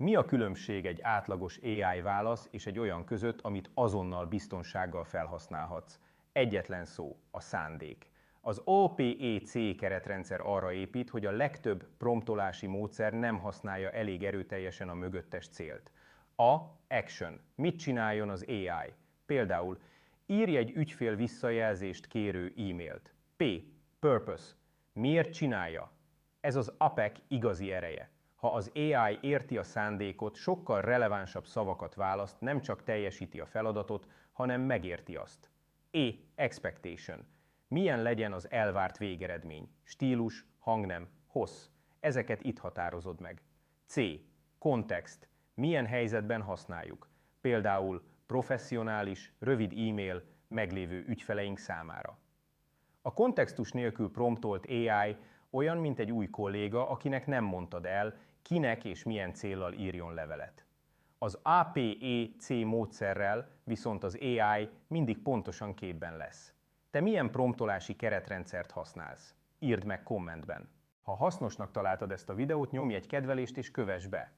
Mi a különbség egy átlagos AI válasz és egy olyan között, amit azonnal biztonsággal felhasználhatsz? Egyetlen szó, a szándék. Az OPEC keretrendszer arra épít, hogy a legtöbb promptolási módszer nem használja elég erőteljesen a mögöttes célt. A. Action. Mit csináljon az AI? Például írj egy ügyfél visszajelzést kérő e-mailt. P. Purpose. Miért csinálja? Ez az APEC igazi ereje. Ha az AI érti a szándékot, sokkal relevánsabb szavakat választ, nem csak teljesíti a feladatot, hanem megérti azt. E. Expectation. Milyen legyen az elvárt végeredmény? Stílus, hangnem, hossz. Ezeket itt határozod meg. C. Kontext. Milyen helyzetben használjuk? Például professzionális, rövid e-mail meglévő ügyfeleink számára. A kontextus nélkül promptolt AI olyan, mint egy új kolléga, akinek nem mondtad el, kinek és milyen céllal írjon levelet. Az APEC módszerrel viszont az AI mindig pontosan képben lesz. Te milyen promptolási keretrendszert használsz? Írd meg kommentben. Ha hasznosnak találtad ezt a videót, nyomj egy kedvelést és kövess be!